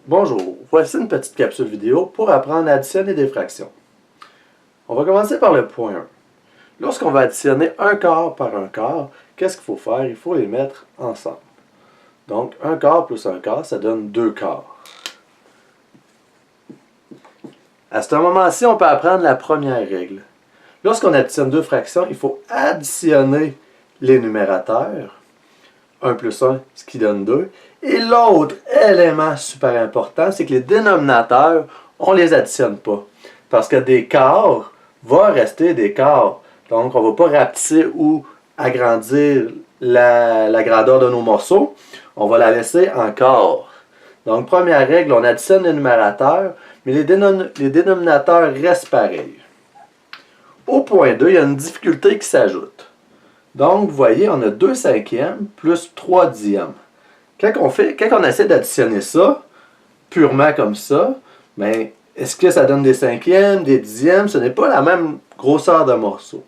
Bonjour, voici une petite capsule vidéo pour apprendre à additionner des fractions. On va commencer par le point 1. Lorsqu'on va additionner un quart par un quart, qu'est-ce qu'il faut faire? Il faut les mettre ensemble. Donc, un quart plus un quart, ça donne 2 quarts. À ce moment-ci, on peut apprendre la première règle. Lorsqu'on additionne deux fractions, il faut additionner les numérateurs. 1 plus 1, ce qui donne 2. Et l'autre élément super important, c'est que les dénominateurs, on ne les additionne pas. Parce que des quarts vont rester des quarts. Donc, on ne va pas rapetisser ou agrandir la grandeur de nos morceaux. On va la laisser en quarts. Donc, première règle, on additionne les numérateurs, mais les dénominateurs restent pareils. Au point 2, il y a une difficulté qui s'ajoute. Donc, vous voyez, on a 2 cinquièmes plus 3 dixièmes. Quand on essaie d'additionner ça, purement comme ça, ben, est-ce que ça donne des cinquièmes, des dixièmes? Ce n'est pas la même grosseur de morceau.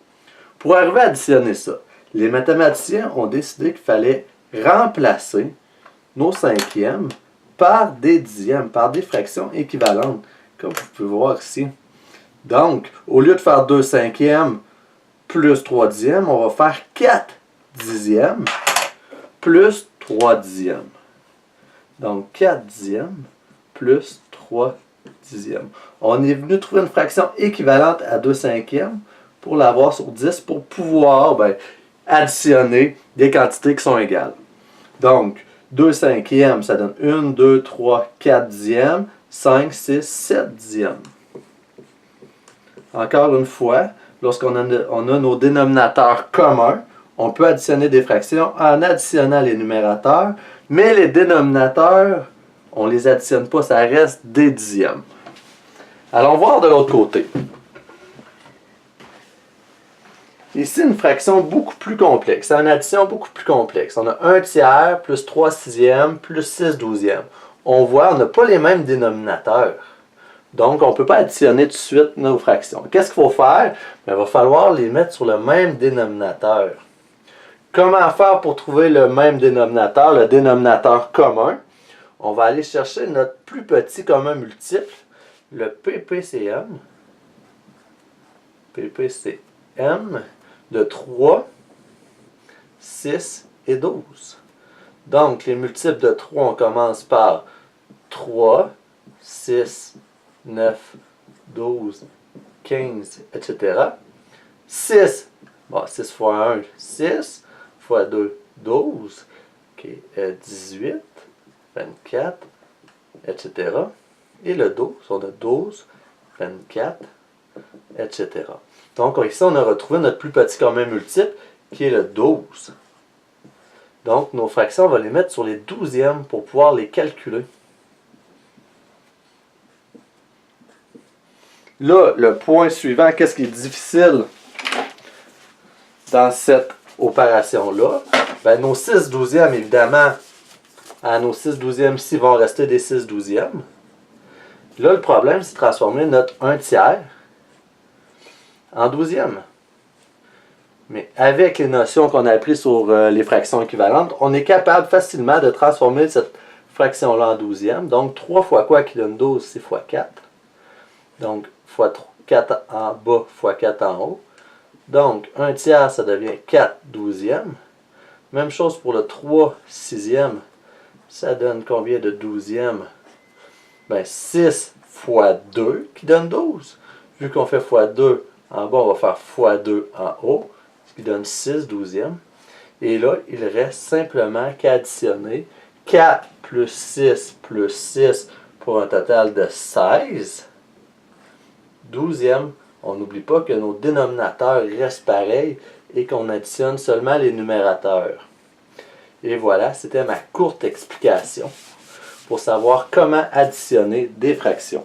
Pour arriver à additionner ça, les mathématiciens ont décidé qu'il fallait remplacer nos cinquièmes par des dixièmes, par des fractions équivalentes, comme vous pouvez voir ici. Donc, au lieu de faire 2 cinquièmes plus 3 dixièmes, on va faire 4 dixièmes plus 3 dixièmes. Donc, 4 dixièmes plus 3 dixièmes. On est venu trouver une fraction équivalente à 2 cinquièmes pour l'avoir sur 10 pour pouvoir additionner des quantités qui sont égales. Donc, 2 cinquièmes, ça donne 1, 2, 3, 4 dixièmes, 5, 6, 7 dixièmes. Encore une fois, lorsqu'on a nos dénominateurs communs, on peut additionner des fractions en additionnant les numérateurs, mais les dénominateurs, on ne les additionne pas, ça reste des dixièmes. Allons voir de l'autre côté. Ici, une fraction beaucoup plus complexe. C'est une addition beaucoup plus complexe. On a 1 tiers plus 3 sixièmes plus 6 douzièmes. On voit, on n'a pas les mêmes dénominateurs. Donc, on ne peut pas additionner tout de suite nos fractions. Qu'est-ce qu'il faut faire? Il va falloir les mettre sur le même dénominateur. Comment faire pour trouver le même dénominateur, le dénominateur commun? On va aller chercher notre plus petit commun multiple, le PPCM. PPCM de 3, 6 et 12. Donc, les multiples de 3, on commence par 3, 6, 9, 12, 15, etc. 6, bon, 6 fois 1, 6, fois 2, 12, okay, 18, 24, etc. Et le 12, on a 12, 24, etc. Donc ici, on a retrouvé notre plus petit commun multiple, qui est le 12. Donc, nos fractions, on va les mettre sur les douzièmes pour pouvoir les calculer. Là, le point suivant, qu'est-ce qui est difficile dans cette opération-là? Ben, nos 6 douzièmes, évidemment, à nos 6 douzièmes ici, vont rester des 6 douzièmes. Là, le problème, c'est de transformer notre 1 tiers en douzième. Mais avec les notions qu'on a apprises sur les fractions équivalentes, on est capable facilement de transformer cette fraction-là en douzième. Donc, 3 fois quoi qui donne 12, c'est fois 4. Donc, fois 4 en bas fois 4 en haut. Donc, 1 tiers, ça devient 4 douzièmes. Même chose pour le 3 sixième. Ça donne combien de douzièmes? Ben, 6 fois 2 qui donne 12. Vu qu'on fait fois 2 en bas, on va faire fois 2 en haut, ce qui donne 6 douzièmes. Et là, il reste simplement qu'à additionner 4 plus 6 pour un total de 16. Douzième, on n'oublie pas que nos dénominateurs restent pareils et qu'on additionne seulement les numérateurs. Et voilà, c'était ma courte explication pour savoir comment additionner des fractions.